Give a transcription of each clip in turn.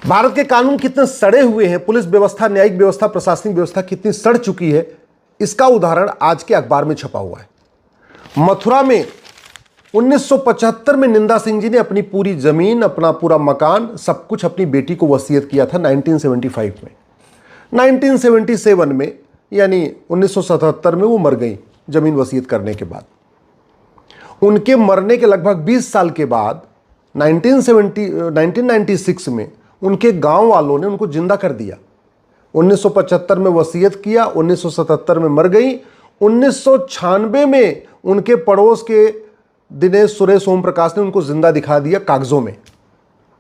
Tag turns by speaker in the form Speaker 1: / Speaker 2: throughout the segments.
Speaker 1: भारत के कानून कितने सड़े हुए हैं, पुलिस व्यवस्था, न्यायिक व्यवस्था, प्रशासनिक व्यवस्था कितनी सड़ चुकी है, इसका उदाहरण आज के अखबार में छपा हुआ है। मथुरा में 1975 में निंदा सिंह जी ने अपनी पूरी जमीन, अपना पूरा मकान, सब कुछ अपनी बेटी को वसीयत किया था 1975 में। 1977 में यानी 1977 में वो मर गई जमीन वसीयत करने के बाद। उनके मरने के लगभग 20 साल के बाद 1996 में उनके गांव वालों ने उनको जिंदा कर दिया। 1975 में वसीयत किया, 1977 में मर गई। 1996 में उनके पड़ोस के दिनेश सुरेश ओम प्रकाश ने उनको जिंदा दिखा दिया कागजों में,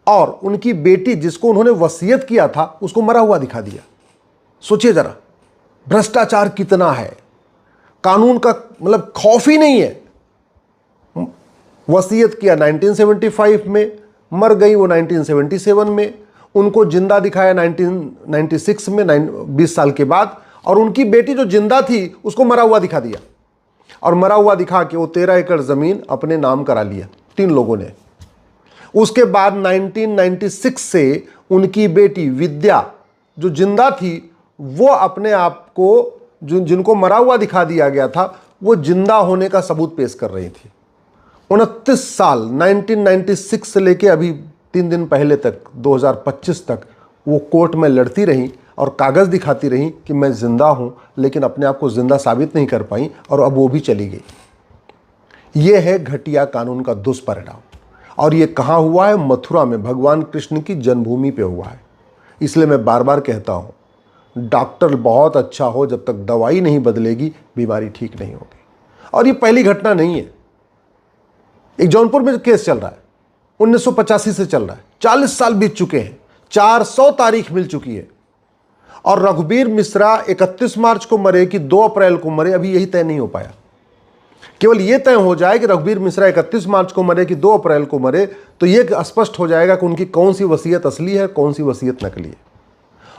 Speaker 1: और उनकी बेटी जिसको उन्होंने वसीयत किया था उसको मरा हुआ दिखा दिया। सोचिए जरा, भ्रष्टाचार कितना है, कानून का मतलब खौफ ही नहीं है। वसीयत किया 1975 में, मर गई वो 1977 में, उनको जिंदा दिखाया 1996 में 20 साल के बाद, और उनकी बेटी जो जिंदा थी उसको मरा हुआ दिखा दिया, और मरा हुआ दिखा के वो 13 एकड़ जमीन अपने नाम करा लिया 3 लोगों ने। उसके बाद 1996 से उनकी बेटी विद्या जो जिंदा थी वो अपने आप को जिनको मरा हुआ दिखा दिया गया था वो जिंदा होने का सबूत पेश कर रही थी। 29 साल 1996 से लेके अभी 3 दिन पहले तक 2025 तक वो कोर्ट में लड़ती रही और कागज़ दिखाती रही कि मैं जिंदा हूं, लेकिन अपने आप को जिंदा साबित नहीं कर पाई और अब वो भी चली गई। ये है घटिया कानून का दुष्परिणाम। और ये कहाँ हुआ है? मथुरा में, भगवान कृष्ण की जन्मभूमि पे हुआ है। इसलिए मैं बार बार कहता हूँ, डॉक्टर बहुत अच्छा हो, जब तक दवाई नहीं बदलेगी बीमारी ठीक नहीं होगी। और ये पहली घटना नहीं है। एक जौनपुर में केस चल रहा है, 1985 से चल रहा है, 40 साल बीत चुके हैं, 400 तारीख मिल चुकी है, और रघुबीर मिश्रा 31 मार्च को मरे कि 2 अप्रैल को मरे, अभी यही तय नहीं हो पाया। केवल यह तय हो जाए कि रघुबीर मिश्रा 31 मार्च को मरे कि 2 अप्रैल को मरे, तो यह स्पष्ट हो जाएगा कि उनकी कौन सी वसीयत असली है, कौन सी वसीयत नकली है।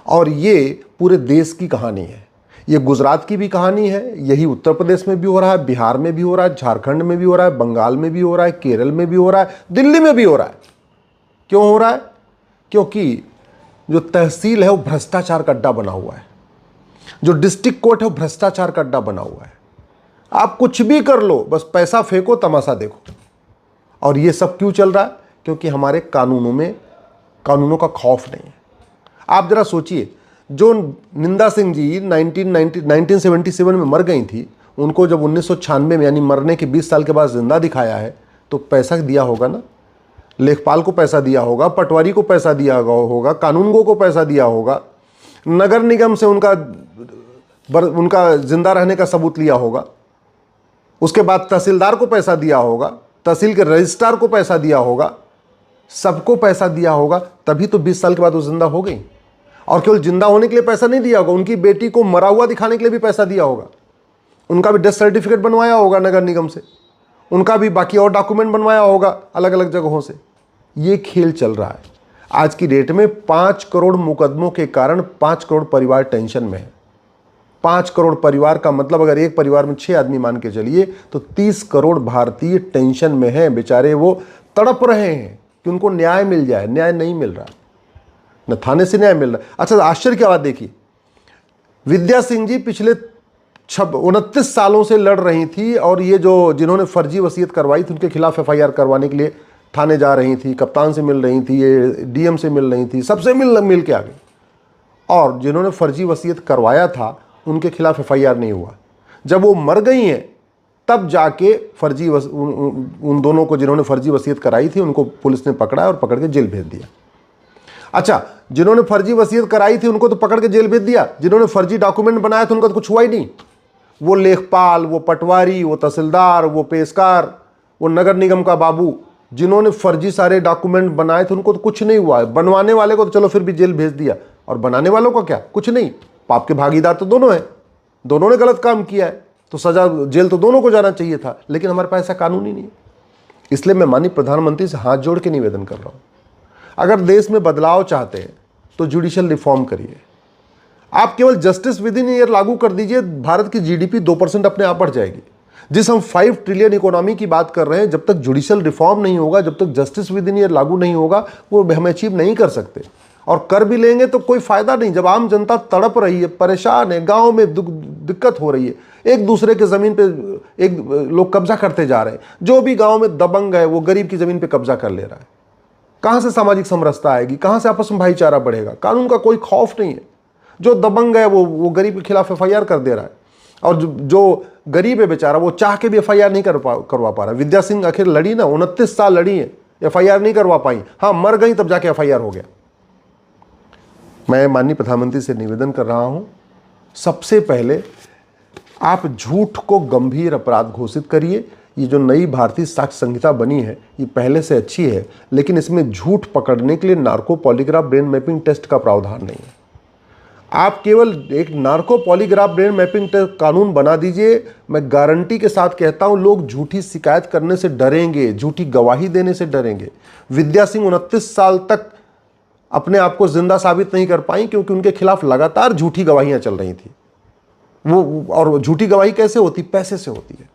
Speaker 1: और ये पूरे देश की कहानी है। ये गुजरात की भी कहानी है, यही उत्तर प्रदेश में भी हो रहा है, बिहार में भी हो रहा है, झारखंड में भी हो रहा है, बंगाल में भी हो रहा है, केरल में भी हो रहा है, दिल्ली में भी हो रहा है। क्यों हो रहा है? क्योंकि जो तहसील है वो भ्रष्टाचार का अड्डा बना हुआ है, जो डिस्ट्रिक्ट कोर्ट है वो भ्रष्टाचार का अड्डा बना हुआ है। आप कुछ भी कर लो, बस पैसा फेंको, तमाशा देखो। और ये सब क्यों चल रहा है? क्योंकि हमारे कानूनों का खौफ नहीं है। आप जरा सोचिए, जो निंदा सिंह जी 1977 में मर गई थी, उनको जब 1996 में यानी मरने के 20 साल के बाद जिंदा दिखाया है, तो पैसा दिया होगा ना, लेखपाल को पैसा दिया होगा, पटवारी को पैसा दिया होगा, कानूनगो को पैसा दिया होगा, नगर निगम से उनका जिंदा रहने का सबूत लिया होगा, उसके बाद तहसीलदार को पैसा दिया होगा, तहसील के रजिस्ट्रार को पैसा दिया होगा, सबको पैसा दिया होगा, तभी तो 20 साल के बाद वो जिंदा हो गई। और केवल जिंदा होने के लिए पैसा नहीं दिया होगा, उनकी बेटी को मरा हुआ दिखाने के लिए भी पैसा दिया होगा, उनका भी डेथ सर्टिफिकेट बनवाया होगा नगर निगम से, उनका भी बाकी और डॉक्यूमेंट बनवाया होगा अलग अलग जगहों से। ये खेल चल रहा है। आज की डेट में 5 करोड़ मुकदमों के कारण 5 करोड़ परिवार टेंशन में है। 5 करोड़ परिवार का मतलब, अगर एक परिवार में 6 आदमी मान के चलिए, तो 30 करोड़ भारतीय टेंशन में हैं। बेचारे वो तड़प रहे हैं कि उनको न्याय मिल जाए, न्याय नहीं मिल रहा, न थाने से न्याय मिल रहा। अच्छा, आश्चर्य की बात देखिए, विद्या सिंह जी पिछले 29 सालों से लड़ रही थी, और ये जो जिन्होंने फर्जी वसीयत करवाई थी उनके खिलाफ FIR करवाने के लिए थाने जा रही थी, कप्तान से मिल रही थी, ये DM से मिल रही थी, सबसे मिल के आ गई। और जिन्होंने फर्जी वसीयत करवाया था उनके खिलाफ FIR नहीं हुआ। जब वो मर गई हैं तब जाके उन दोनों को, जिन्होंने फर्जी वसीयत कराई थी, उनको पुलिस ने पकड़ा और पकड़ के जेल भेज दिया। अच्छा, जिन्होंने फर्जी वसीयत कराई थी उनको तो पकड़ के जेल भेज दिया, जिन्होंने फर्जी डॉक्यूमेंट बनाया था उनका तो कुछ हुआ ही नहीं। वो लेखपाल, वो पटवारी, वो तहसीलदार, वो पेशकार, वो नगर निगम का बाबू, जिन्होंने फर्जी सारे डॉक्यूमेंट बनाए थे उनको तो कुछ नहीं हुआ। बनवाने वाले को तो चलो फिर भी जेल भेज दिया, और बनाने वालों का क्या? कुछ नहीं। पाप के भागीदार तो दोनों हैं, दोनों ने गलत काम किया है, तो सजा, जेल तो दोनों को जाना चाहिए था। लेकिन हमारे पास ऐसा कानून ही नहीं है। इसलिए मैं माननीय प्रधानमंत्री से हाथ जोड़ के निवेदन कर रहा हूँ, अगर देश में बदलाव चाहते हैं तो जुडिशियल रिफॉर्म करिए। आप केवल जस्टिस विद इन ईयर लागू कर दीजिए, भारत की GDP 2% अपने आप बढ़ जाएगी। जिस हम 5 ट्रिलियन इकोनॉमी की बात कर रहे हैं, जब तक जुडिशियल रिफॉर्म नहीं होगा, जब तक जस्टिस विद इन ईयर लागू नहीं होगा, वो हम अचीव नहीं कर सकते। और कर भी लेंगे तो कोई फायदा नहीं। जब आम जनता तड़प रही है, परेशान है, गांव में दिक्कत हो रही है, एक दूसरे के जमीन पे एक लोग कब्जा करते जा रहे हैं, जो भी गांव में दबंग है वो गरीब की जमीन पे कब्जा कर ले रहा है। कहां से सामाजिक समरसता आएगी, कहां से आपस में भाईचारा बढ़ेगा? कानून का कोई खौफ नहीं है। जो दबंग है वो गरीब के खिलाफ FIR कर दे रहा है, और जो गरीब है बेचारा वो चाह के भी FIR नहीं करवा पा रहा। विद्या सिंह आखिर लड़ी ना, 29 साल लड़ी है, FIR नहीं करवा पाई। हाँ, मर गई तब जाके FIR हो गया। मैं माननीय प्रधानमंत्री से निवेदन कर रहा हूं, सबसे पहले आप झूठ को गंभीर अपराध घोषित करिए। ये जो नई भारतीय साक्ष्य संहिता बनी है ये पहले से अच्छी है, लेकिन इसमें झूठ पकड़ने के लिए narco polygraph brain mapping test का प्रावधान नहीं है। आप केवल एक narco polygraph brain mapping test कानून बना दीजिए। मैं गारंटी के साथ कहता हूं, लोग झूठी शिकायत करने से डरेंगे, झूठी गवाही देने से डरेंगे। विद्या सिंह 29 साल तक अपने आप को जिंदा साबित नहीं कर पाई, क्योंकि उनके खिलाफ लगातार झूठी गवाहियां चल रही थी। और झूठी गवाही कैसे होती? पैसे से होती है।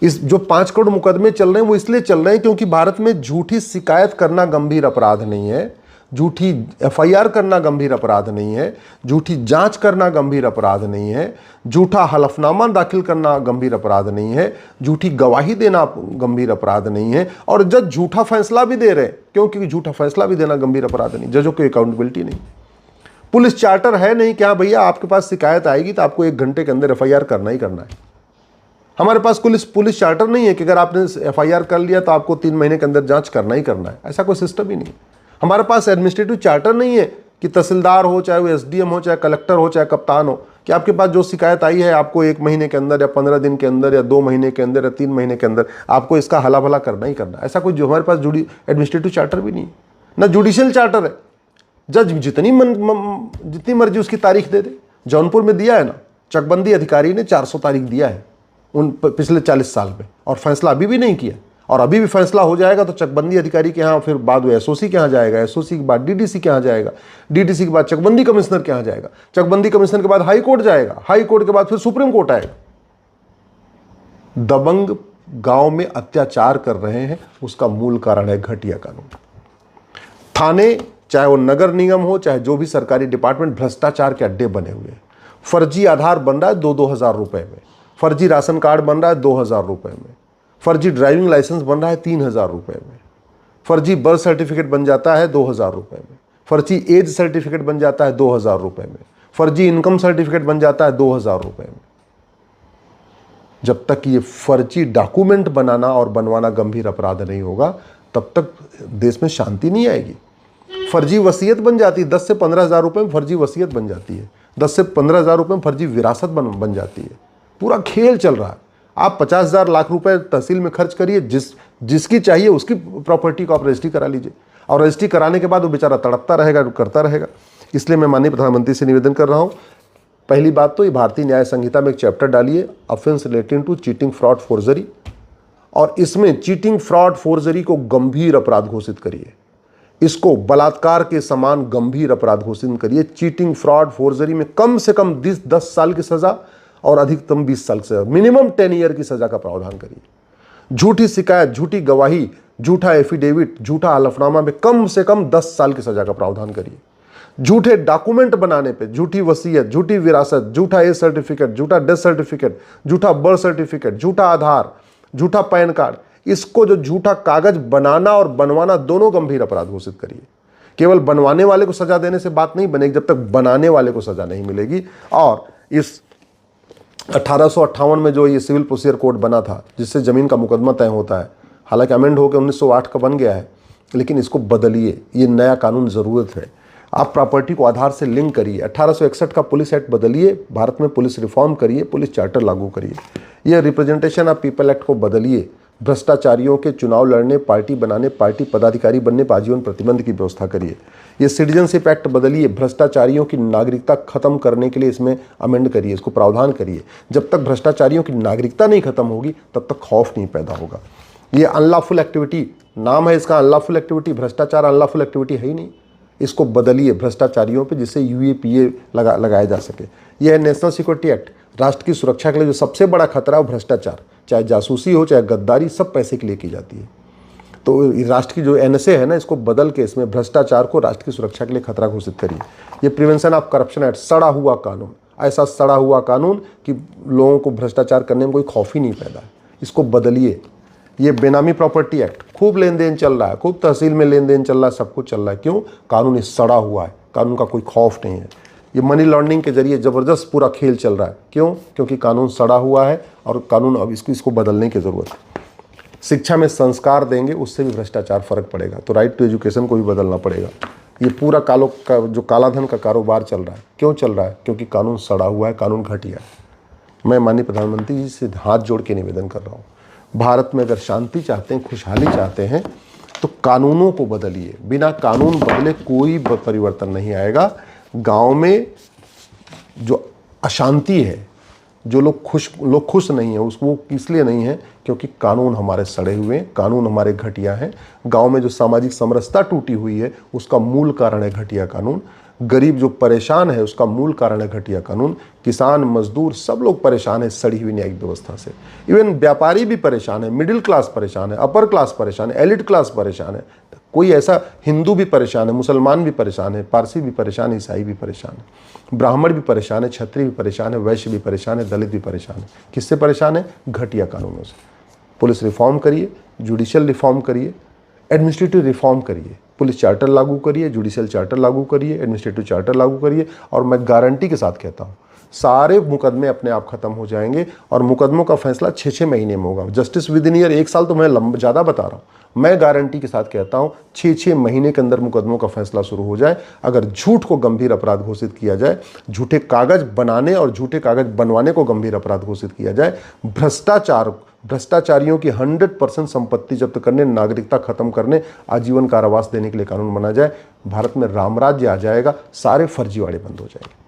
Speaker 1: इस जो 5 करोड़ मुकदमे चल रहे हैं वो इसलिए चल रहे हैं क्योंकि भारत में झूठी शिकायत करना गंभीर अपराध नहीं है, झूठी FIR करना गंभीर अपराध नहीं है, झूठी जांच करना गंभीर अपराध नहीं है, झूठा हलफनामा दाखिल करना गंभीर अपराध नहीं है, झूठी गवाही देना गंभीर अपराध नहीं है, और जज झूठा फैसला भी दे रहे हैं, क्योंकि झूठा फैसला भी देना गंभीर अपराध नहीं। जजों की अकाउंटेबिलिटी नहीं। पुलिस चार्टर है नहीं कि हाँ भैया आपके पास शिकायत आएगी तो आपको 1 घंटे के अंदर FIR करना ही करना है। हमारे पास पुलिस चार्टर नहीं है कि अगर आपने FIR कर लिया तो आपको 3 महीने के अंदर जांच करना ही करना है। ऐसा कोई सिस्टम ही नहीं। हमारे पास एडमिनिस्ट्रेटिव चार्टर नहीं है कि तहसीलदार हो, चाहे वो SDM हो, चाहे कलेक्टर हो, चाहे कप्तान हो, कि आपके पास जो शिकायत आई है आपको 1 महीने के अंदर या 15 दिन के अंदर या 2 महीने के अंदर या 3 महीने के अंदर आपको इसका हला भला करना ही करना है। ऐसा कोई जो हमारे पास एडमिनिस्ट्रेटिव चार्टर भी नहीं है, ना जुडिशियल चार्टर है। जज जितनी मर्जी उसकी तारीख दे दे। जौनपुर में दिया है ना, चकबंदी अधिकारी ने 400 तारीख दिया है उन पिछले 40 साल में, और फैसला अभी भी नहीं किया। और अभी भी फैसला हो जाएगा तो चकबंदी अधिकारी के यहाँ, फिर बाद में SOC के यहाँ जाएगा, SOC के बाद DDC के यहाँ जाएगा, DDC के बाद चकबंदी कमिश्नर के यहाँ जाएगा, चकबंदी कमिश्नर के बाद हाई कोर्ट जाएगा, हाई कोर्ट के बाद फिर सुप्रीम कोर्ट आएगा। दबंग गांव में अत्याचार कर रहे हैं, उसका मूल कारण है घटिया कानून। थाने, चाहे वो नगर निगम हो, चाहे जो भी सरकारी डिपार्टमेंट, भ्रष्टाचार के अड्डे बने हुए हैं। फर्जी आधार बन रहा है 2-2 हज़ार रुपए में, फर्जी राशन कार्ड बन रहा है 2 हज़ार रुपए में, फर्जी ड्राइविंग लाइसेंस बन रहा है 3 हज़ार रुपए में, फर्जी बर्थ सर्टिफिकेट बन जाता है 2 हज़ार रुपए में, फर्जी एज सर्टिफिकेट बन जाता है 2 हज़ार रुपए में, फर्जी इनकम सर्टिफिकेट बन जाता है 2 हज़ार रुपए में। जब तक ये फर्जी डॉक्यूमेंट बनाना और बनवाना गंभीर अपराध नहीं होगा तब तक देश में शांति नहीं आएगी। फर्जी वसीयत बन जाती है, 10 से 15 हज़ार रुपये में फर्जी वसीयत बन जाती है, 10 से 15 हज़ार रुपये में फर्जी विरासत बन जाती है। पूरा खेल चल रहा है। आप 50,000 लाख रुपए तहसील में खर्च करिए, जिसकी चाहिए उसकी प्रॉपर्टी को आप रजिस्ट्री करा लीजिए, और रजिस्ट्री कराने के बाद वो बेचारा तड़पता रहेगा, करता रहेगा। इसलिए मैं माननीय प्रधानमंत्री से निवेदन कर रहा हूँ, पहली बात तो ये भारतीय न्याय संहिता में एक चैप्टर डालिए, offence relating to cheating, fraud, forgery, और इसमें चीटिंग, फ्रॉड, फोर्जरी को गंभीर अपराध घोषित करिए। इसको बलात्कार के समान गंभीर अपराध घोषित करिए। चीटिंग, फ्रॉड, फोर्जरी में कम से कम 10 साल की सजा और अधिकतम 20 साल से मिनिमम 10 ईयर की सजा का प्रावधान करिए। झूठी शिकायत, झूठी गवाही, झूठा एफिडेविट, झूठा हलफनामा में कम से कम 10 साल की सजा का प्रावधान करिए। झूठे डॉक्यूमेंट बनाने पे, झूठी वसीयत, झूठी विरासत, झूठा एज सर्टिफिकेट, झूठा डेथ सर्टिफिकेट, झूठा बर्थ सर्टिफिकेट, झूठा आधार, झूठा पैन कार्ड, इसको जो झूठा कागज बनाना और बनवाना दोनों गंभीर अपराध घोषित करिए। केवल बनवाने वाले को सजा देने से बात नहीं बनेगी जब तक बनाने वाले को सजा नहीं मिलेगी। और इस 1858 में जो ये सिविल प्रोसीजर कोड बना था जिससे जमीन का मुकदमा तय होता है, हालांकि अमेंड होकर 1908 का बन गया है, लेकिन इसको बदलिए। ये नया कानून ज़रूरत है। आप प्रॉपर्टी को आधार से लिंक करिए। 1861 का पुलिस एक्ट बदलिए, भारत में पुलिस रिफॉर्म करिए, पुलिस चार्टर लागू करिए। यह रिप्रेजेंटेशन ऑफ पीपल एक्ट को बदलिए। भ्रष्टाचारियों के चुनाव लड़ने, पार्टी बनाने, पार्टी पदाधिकारी बनने पर आजीवन प्रतिबंध की व्यवस्था करिए। ये सिटीजनशिप एक्ट बदलिए। भ्रष्टाचारियों की नागरिकता खत्म करने के लिए इसमें अमेंड करिए, इसको प्रावधान करिए। जब तक भ्रष्टाचारियों की नागरिकता नहीं खत्म होगी तब तक खौफ नहीं पैदा होगा। ये अनलॉफुल एक्टिविटी नाम है इसका, अनलॉफुल एक्टिविटी, भ्रष्टाचार अनलॉफुल एक्टिविटी है ही नहीं। इसको बदलिए भ्रष्टाचारियों पे, जिससे UAPA लगाया जा सके। यह है नेशनल सिक्योरिटी एक्ट। राष्ट्र की सुरक्षा के लिए जो सबसे बड़ा खतरा है वो भ्रष्टाचार, चाहे जासूसी हो चाहे गद्दारी, सब पैसे के लिए की जाती है। तो राष्ट्र की जो एनएसए है ना, इसको बदल के इसमें भ्रष्टाचार को राष्ट्र की सुरक्षा के लिए खतरा घोषित करिए। ये प्रिवेंशन ऑफ करप्शन एक्ट, सड़ा हुआ कानून, ऐसा सड़ा हुआ कानून कि लोगों को भ्रष्टाचार करने में कोई खौफ ही नहीं पैदा है, इसको बदलिए। ये बेनामी प्रॉपर्टी एक्ट, खूब लेन देन चल रहा है, खूब तहसील में लेन देन चल रहा है, सब कुछ चल रहा है, क्यों? कानून ये सड़ा हुआ है, कानून का कोई खौफ नहीं है। ये मनी लॉन्ड्रिंग के जरिए ज़बरदस्त पूरा खेल चल रहा है, क्यों? क्योंकि कानून सड़ा हुआ है और कानून अब इसको बदलने की ज़रूरत है। शिक्षा में संस्कार देंगे, उससे भी भ्रष्टाचार फर्क पड़ेगा। तो राइट टू एजुकेशन को भी बदलना पड़ेगा। ये पूरा जो कालाधन का कारोबार चल रहा है, क्यों चल रहा है? क्योंकि कानून सड़ा हुआ है, कानून घटिया है। मैं माननीय प्रधानमंत्री जी से हाथ जोड़ के निवेदन कर रहा हूँ, भारत में अगर शांति चाहते हैं, खुशहाली चाहते हैं, तो कानूनों को बदलिए। बिना कानून बदले कोई परिवर्तन नहीं आएगा। गांव में जो अशांति है, जो लोग खुश नहीं है, उसको इसलिए नहीं है क्योंकि कानून हमारे सड़े हुए हैं, कानून हमारे घटिया हैं। गांव में जो सामाजिक समरसता टूटी हुई है, उसका मूल कारण है घटिया कानून। गरीब जो परेशान है, उसका मूल कारण है घटिया कानून। किसान, मजदूर, सब लोग परेशान है सड़ी हुई न्यायिक व्यवस्था से। इवन व्यापारी भी परेशान है, मिडिल क्लास परेशान है, अपर क्लास परेशान है, एलिट क्लास परेशान है। कोई ऐसा, हिंदू भी परेशान है, मुसलमान भी परेशान है, पारसी भी परेशान है, ईसाई भी परेशान है, ब्राह्मण भी परेशान है, क्षत्रिय भी परेशान है, वैश्य भी परेशान है, दलित भी परेशान है। किससे परेशान है? घटिया कानूनों से। पुलिस रिफॉर्म करिए, जुडिशियल रिफॉर्म करिए, एडमिनिस्ट्रेटिव रिफॉर्म करिए, पुलिस चार्टर लागू करिए, जुडिशियल चार्टर लागू करिए, एडमिनिस्ट्रेटिव चार्टर लागू करिए। और मैं गारंटी के साथ कहता हूँ, सारे मुकदमे अपने आप खत्म हो जाएंगे और मुकदमों का फैसला 6-6 महीने में होगा। जस्टिस विद इन ईयर, 1 साल तो मैं ज़्यादा बता रहा हूँ, मैं गारंटी के साथ कहता हूँ 6-6 महीने के अंदर मुकदमों का फैसला शुरू हो जाए। अगर झूठ को गंभीर अपराध घोषित किया जाए, झूठे कागज बनाने और झूठे कागज बनवाने को गंभीर अपराध घोषित किया जाए, भ्रष्टाचारियों की 100% संपत्ति जब्त करने, नागरिकता खत्म करने, आजीवन कारावास देने के लिए कानून बना जाए, भारत में रामराज्य आ जाएगा, सारे फर्जीवाड़े बंद हो जाएंगे।